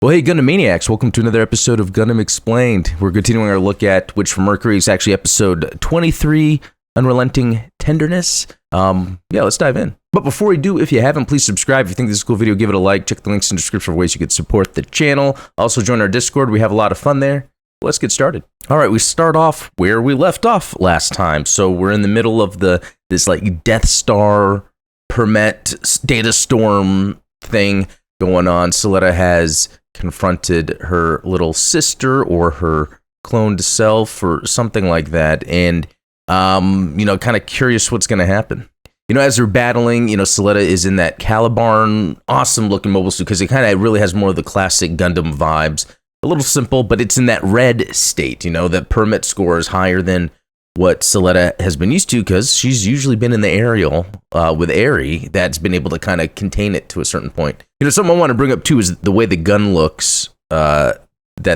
Well, hey, Gundam Maniacs, welcome to another episode of Gundam Explained. We're continuing our look at which for Mercury is actually episode 23, Unrelenting Tenderness. Let's dive in. But before we do, if you haven't, please subscribe. If you think this is a cool video, give it a like. Check the links in the description for ways you could support the channel. Also, join our Discord. We have a lot of fun there. Let's get started. All right, we start off where we left off last time. So we're in the middle of this like Death Star Permet data storm thing going on. Suletta has confronted her little sister or her cloned self or something like that, and kind of curious what's going to happen. As they're battling, Suletta is in that Calibarn, awesome looking mobile suit, because it kind of really has more of the classic Gundam vibes. A little simple, but it's in that red state. That permit score is higher than what Suletta has been used to, because she's usually been in the aerial with Aerie that's been able to kind of contain it to a certain point. Something I want to bring up too is the way the gun looks that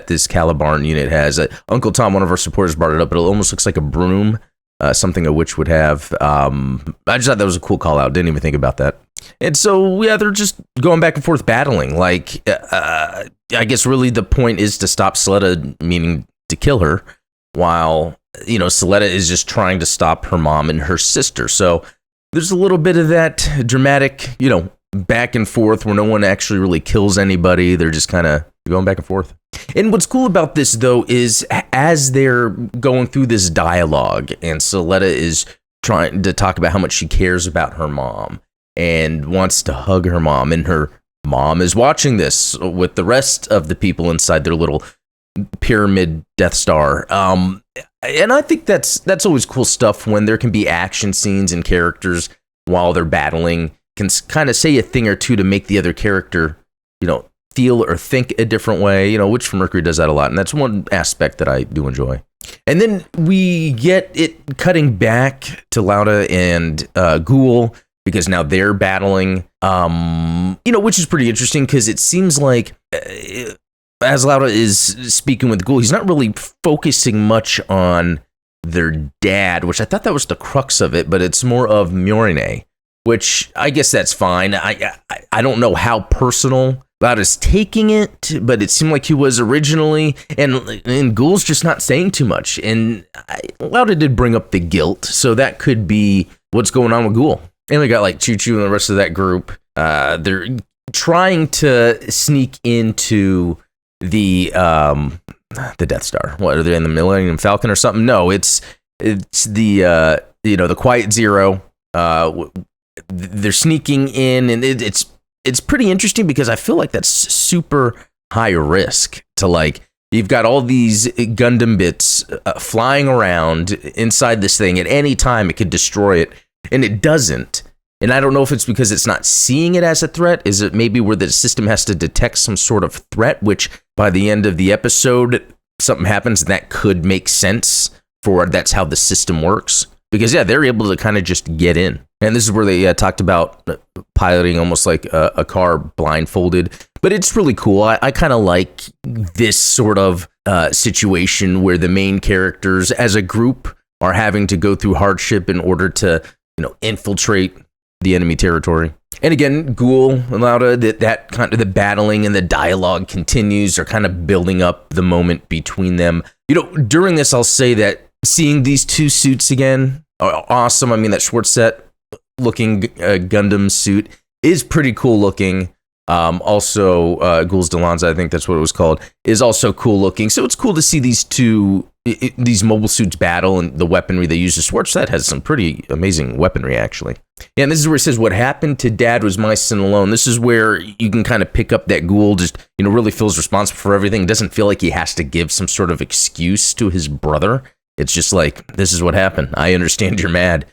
this Calibarn unit has. Uncle Tom, one of our supporters, brought it up, but it almost looks like a broom, something a witch would have. I just thought that was a cool call out. Didn't even think about that. And so, they're just going back and forth battling. I guess really the point is to stop Suletta, meaning to kill her, while Suletta is just trying to stop her mom and her sister. So there's a little bit of that dramatic, back and forth where no one actually really kills anybody. They're just kind of going back and forth. And what's cool about this, though, is as they're going through this dialogue and Suletta is trying to talk about how much she cares about her mom and wants to hug her mom, and her mom is watching this with the rest of the people inside their little pyramid Death Star. And I think that's always cool stuff when there can be action scenes and characters while they're battling can kind of say a thing or two to make the other character, feel or think a different way, which for Mercury does that a lot. And that's one aspect that I do enjoy. And then we get it cutting back to Lauda and Ghoul, because now they're battling, which is pretty interesting, because it seems like as Lauda is speaking with Ghoul, he's not really focusing much on their dad, which I thought that was the crux of it, but it's more of Murine, which I guess that's fine. I don't know how personal Lauda's taking it, but it seemed like he was originally, and Ghoul's just not saying too much. And Lauda did bring up the guilt, so that could be what's going on with Ghoul. And we got like Choo Choo and the rest of that group. They're trying to sneak into the Death Star. What are they in the Millennium Falcon or something? No, it's the the Quiet Zero. They're sneaking in, and it's pretty interesting, because I feel like that's super high risk to you've got all these Gundam bits flying around inside this thing. At any time it could destroy it, and it doesn't. And I don't know if it's because it's not seeing it as a threat. Is it maybe where the system has to detect some sort of threat, which by the end of the episode, something happens that could make sense for that's how the system works? Because, they're able to kind of just get in. And this is where they talked about piloting almost like a car blindfolded. But it's really cool. I kind of like this sort of situation where the main characters as a group are having to go through hardship in order to, infiltrate the enemy territory. And again, Ghoul and Lauda, that kind of the battling and the dialogue continues. They're kind of building up the moment between them. During this, I'll say that seeing these two suits again are awesome. I mean, that Schwarzset looking Gundam suit is pretty cool looking. Also, Ghoul's Delanza, I think that's what it was called, is also cool looking. So it's cool to see these two, these mobile suits battle, and the weaponry they use. The Schwarzset has some pretty amazing weaponry, actually. Yeah, and this is where it says, what happened to Dad was my sin alone. This is where you can kind of pick up that Ghoul just, really feels responsible for everything. Doesn't feel like he has to give some sort of excuse to his brother. It's just like, this is what happened. I understand you're mad.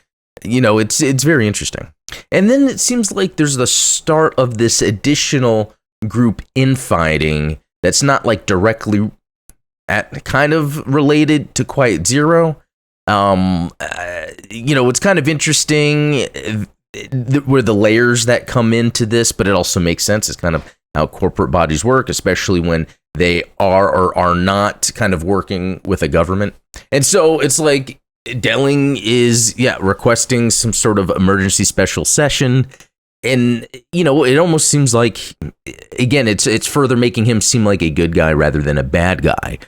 It's very interesting. And then it seems like there's the start of this additional group infighting that's not directly kind of related to Quiet Zero. It's kind of interesting where the layers that come into this, but it also makes sense. It's kind of how corporate bodies work, especially when they are or are not kind of working with a government. And so it's like Delling is, requesting some sort of emergency special session. And, you know, it almost seems like, again, it's further making him seem like a good guy rather than a bad guy,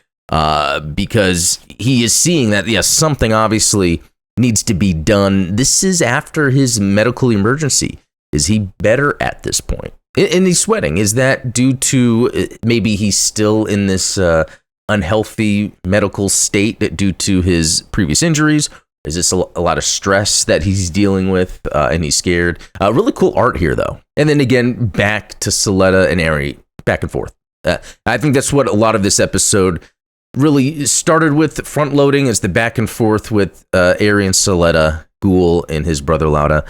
because he is seeing that, yes, something obviously needs to be done. This is after his medical emergency. Is he better at this point? And he's sweating. Is that due to maybe he's still in this unhealthy medical state due to his previous injuries? Is this a lot of stress that he's dealing with and he's scared? Really cool art here, though. And then again, back to Suletta and Eri, back and forth. I think that's what a lot of this episode really started with, front loading, is the back and forth with Eri and Suletta, Ghoul and his brother Lauda.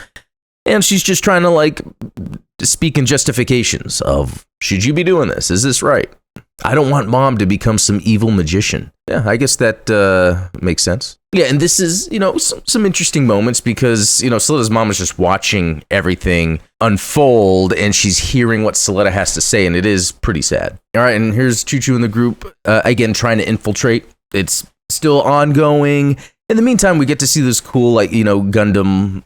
And she's just trying to, like, speak in justifications of, should you be doing this? Is this right? I don't want mom to become some evil magician. Yeah, I guess that makes sense. Yeah, and this is, you know, some interesting moments because, you know, Suletta's mom is just watching everything unfold and she's hearing what Suletta has to say, and it is pretty sad. All right, and here's Choo-Choo in the group, again, trying to infiltrate. It's still ongoing. In the meantime, we get to see this cool, like, you know, Gundam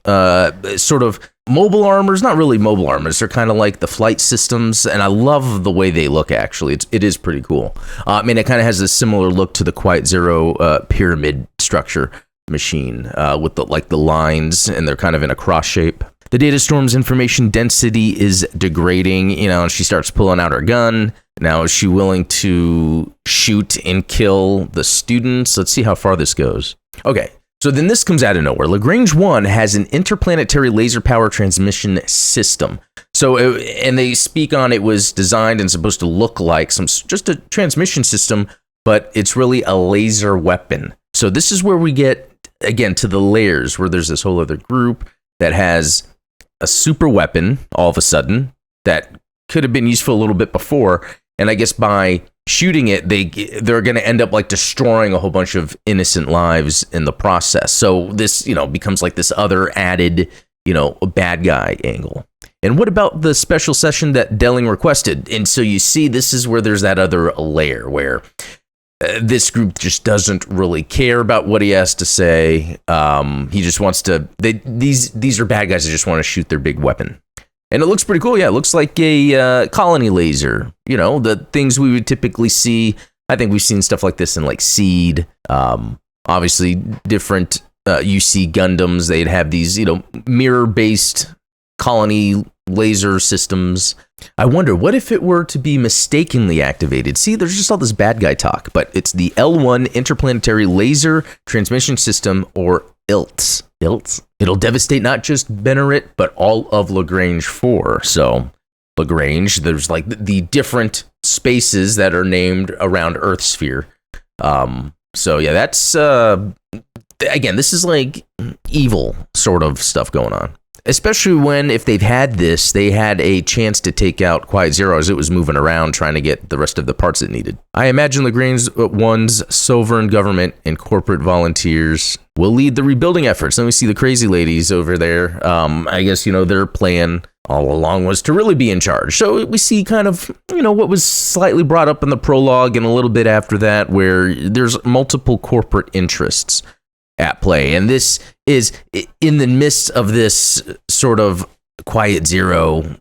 sort of mobile armors. Not really mobile armors. They're kind of like the flight systems, and I love the way they look, actually. It is pretty cool. I mean, it kind of has a similar look to the Quiet Zero pyramid structure machine with the lines, and they're kind of in a cross shape. The data storm's information density is degrading, you know, and she starts pulling out her gun. Now, is she willing to shoot and kill the students? Let's see how far this goes. Okay, so then this comes out of nowhere. Lagrange 1 has an interplanetary laser power transmission system. So, and they speak on it was designed and supposed to look like just a transmission system, but it's really a laser weapon. So this is where we get, again, to the layers, where there's this whole other group that has a super weapon all of a sudden that could have been useful a little bit before. And I guess by shooting it, they're going to end up like destroying a whole bunch of innocent lives in the process. So this, you know, becomes like this other added, you know, bad guy angle. And what about the special session that Delling requested? And so you see, this is where there's that other layer where this group just doesn't really care about what he has to say. He just wants to. These are bad guys that just want to shoot their big weapon. And it looks pretty cool. Yeah, it looks like a colony laser. You know, the things we would typically see. I think we've seen stuff like this in like Seed. Obviously, different UC Gundams. They'd have these, you know, mirror-based colony laser systems. I wonder, what if it were to be mistakenly activated? See, there's just all this bad guy talk, but it's the L1 Interplanetary Laser Transmission System, or ILTS. ILTS. It'll devastate not just Benerit, but all of Lagrange 4. So, Lagrange, there's like the different spaces that are named around Earth sphere. So yeah, that's, again, this is like evil sort of stuff going on. Especially when, if they've had this, they had a chance to take out Quiet Zero as it was moving around trying to get the rest of the parts it needed. I imagine Lagrange 1's sovereign government and corporate volunteers will lead the rebuilding efforts. Then we see the crazy ladies over there. I guess, you know, their plan all along was to really be in charge. So we see kind of, you know, what was slightly brought up in the prologue and a little bit after that, where there's multiple corporate interests at play. And this is in the midst of this sort of Quiet Zero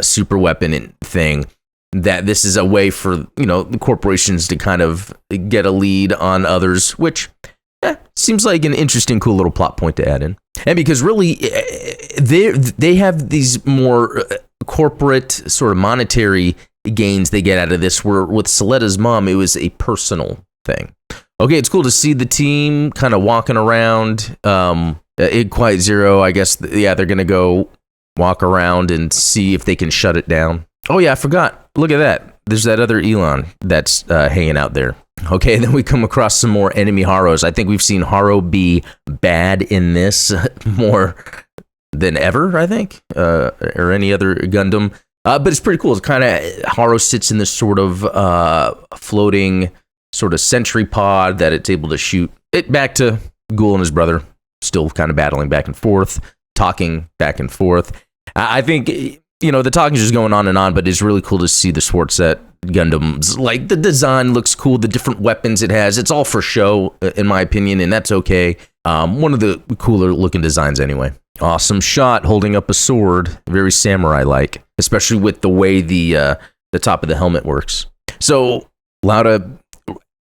super weapon thing, that this is a way for, you know, the corporations to kind of get a lead on others, which seems like an interesting, cool little plot point to add in. And because really they have these more corporate sort of monetary gains they get out of this, where with Suletta's mom, it was a personal thing. Okay, it's cool to see the team kind of walking around. In Quiet Zero, I guess, yeah, they're going to go walk around and see if they can shut it down. Oh, yeah, I forgot. Look at that. There's that other Elon that's hanging out there. Okay, then we come across some more enemy Haros. I think we've seen Haro be bad in this more than ever, I think, or any other Gundam. But it's pretty cool. It's kind of, Haro sits in this sort of floating sort of sentry pod that it's able to shoot it back to Ghoul and his brother, still kind of battling back and forth, talking back and forth. I think, you know, the talking is just going on and on, but it's really cool to see the Schwarzette Gundams. Like, the design looks cool, the different weapons it has. It's all for show, in my opinion, and that's okay. One of the cooler looking designs anyway. Awesome shot, holding up a sword, very samurai-like, especially with the way the top of the helmet works. So Lauda,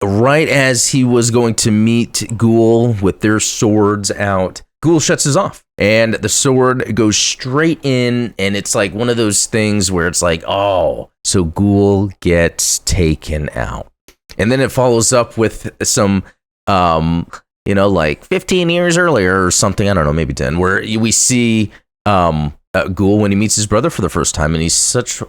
right as he was going to meet Ghoul with their swords out, Ghoul shuts his off, and the sword goes straight in, and it's like one of those things where it's like, oh, so Ghoul gets taken out. And then it follows up with some, like 15 years earlier or something, I don't know, maybe 10, where we see Ghoul when he meets his brother for the first time, and he's such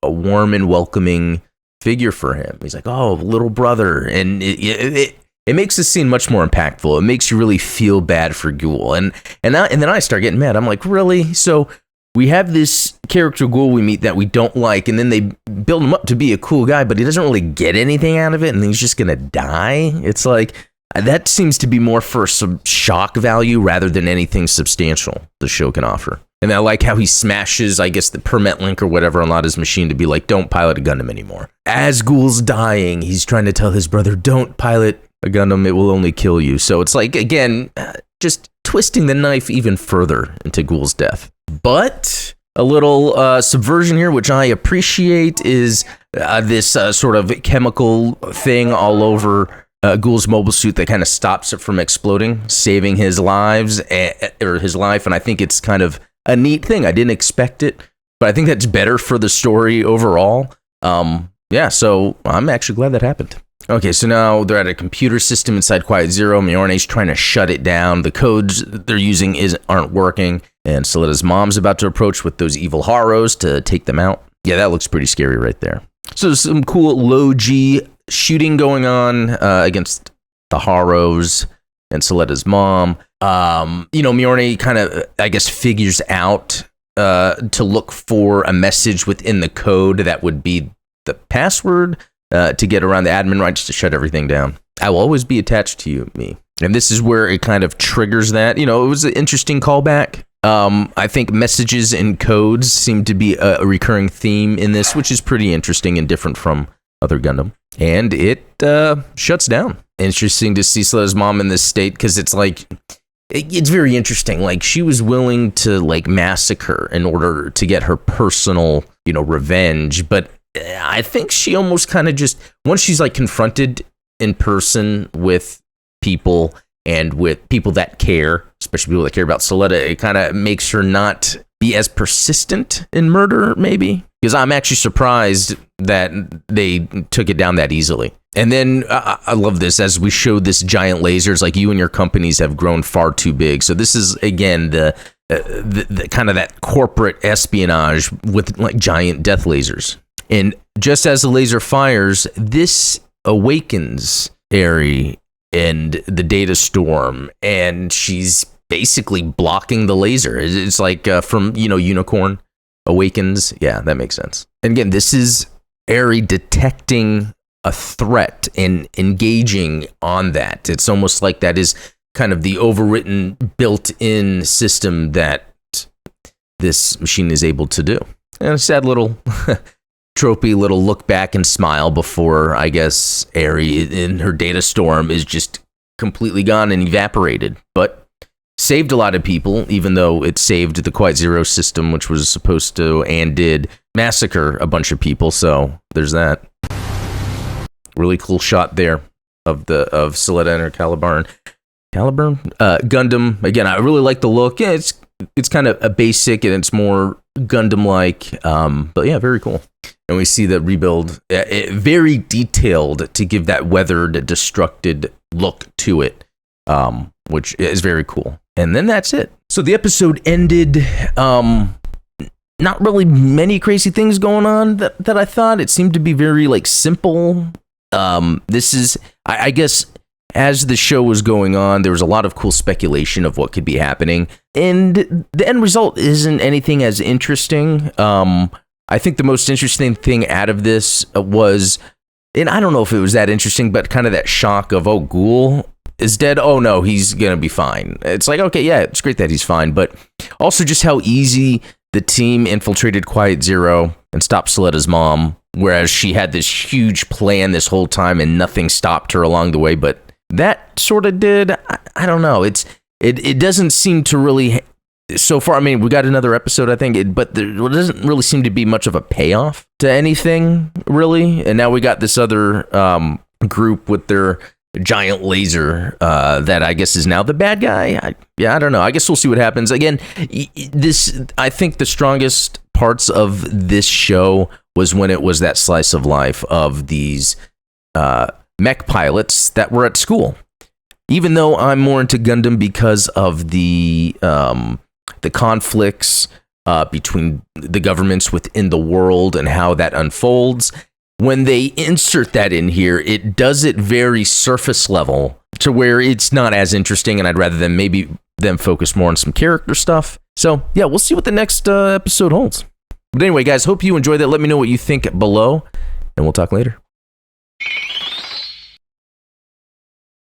a warm and welcoming figure for him. He's like, oh, little brother, and it makes the scene much more impactful. It makes you really feel bad for Ghoul, and then I start getting mad. I'm like, really? So we have this character Ghoul we meet that we don't like, and then they build him up to be a cool guy, but he doesn't really get anything out of it, and he's just gonna die. It's like, that seems to be more for some shock value rather than anything substantial the show can offer. And I like how he smashes, I guess, the permit link or whatever on Lauda's machine to be like, don't pilot a Gundam anymore. As Ghoul's dying, he's trying to tell his brother, don't pilot a Gundam, it will only kill you. So it's like, again, just twisting the knife even further into Ghoul's death. But a little subversion here, which I appreciate, is this sort of chemical thing all over Ghoul's mobile suit that kind of stops it from exploding, saving his life. And I think it's kind of a neat thing. I didn't expect it, but I think that's better for the story overall. So I'm actually glad that happened. Okay, so now they're at a computer system inside Quiet Zero. Mjolnir's trying to shut it down. The codes they're using aren't working, and Soleda's mom's about to approach with those evil Haros to take them out. Yeah, that looks pretty scary right there. So there's some cool low-G shooting going on against the Haros and Soleda's mom. Mjolnir kind of, I guess, figures out to look for a message within the code that would be the password to get around the admin rights to shut everything down. I will always be attached to you, me. And this is where it kind of triggers that. It was an interesting callback. I think messages and codes seem to be a recurring theme in this, which is pretty interesting and different from other Gundam. And it shuts down. Interesting to see Soleda's mom in this state, because it's like, it's very interesting. Like, she was willing to massacre in order to get her personal, revenge. But I think she almost kind of just, once she's confronted in person with people and with people that care, especially people that care about Soleda, it kind of makes her not be as persistent in murder, maybe. Because I'm actually surprised that they took it down that easily. And then I love this, as we showed this giant lasers, like, you and your companies have grown far too big. So this is, again, the kind of that corporate espionage with giant death lasers. And just as the laser fires, this awakens Eri and the data storm, and she's basically blocking the laser. It's like from, Unicorn Awakens. Yeah, that makes sense. And again, this is Eri detecting a threat and engaging on that. It's almost like that is kind of the overwritten, built-in system that this machine is able to do. And a sad little tropey little look back and smile before, I guess, Eri in her data storm is just completely gone and evaporated. But saved a lot of people, even though it saved the Quiet Zero system, which was supposed to and did massacre a bunch of people. So there's that. Really cool shot there of Soleda and her Caliburn Gundam. Again, I really like the look. Yeah, it's kind of a basic and it's more Gundam-like, but yeah, very cool. And we see the rebuild, very detailed to give that weathered, destructed look to it, which is very cool. And then that's it. So the episode ended. Not really many crazy things going on that I thought. It seemed to be very simple. This is, I guess, as the show was going on, there was a lot of cool speculation of what could be happening, and the end result isn't anything as interesting. I think the most interesting thing out of this was, and I don't know if it was that interesting, but kind of that shock of, oh, Ghoul is dead. Oh no, he's gonna be fine. It's like, okay, yeah, it's great that he's fine, but also just how easy the team infiltrated Quiet Zero and stopped Soleda's mom, whereas she had this huge plan this whole time and nothing stopped her along the way. But that sort of did. I don't know. It doesn't seem to really so far, I mean, we got another episode, I think, but there doesn't really seem to be much of a payoff to anything, really. And now we got this other group with their giant laser that I guess is now the bad guy. I don't know. I guess we'll see what happens. Again, I think the strongest parts of this show was when it was that slice of life of these mech pilots that were at school. Even though I'm more into Gundam because of the conflicts between the governments within the world and how that unfolds, when they insert that in here, it does it very surface level to where it's not as interesting, and I'd rather them focus more on some character stuff. So yeah, we'll see what the next episode holds. But anyway, guys, hope you enjoyed that. Let me know what you think below, and we'll talk later.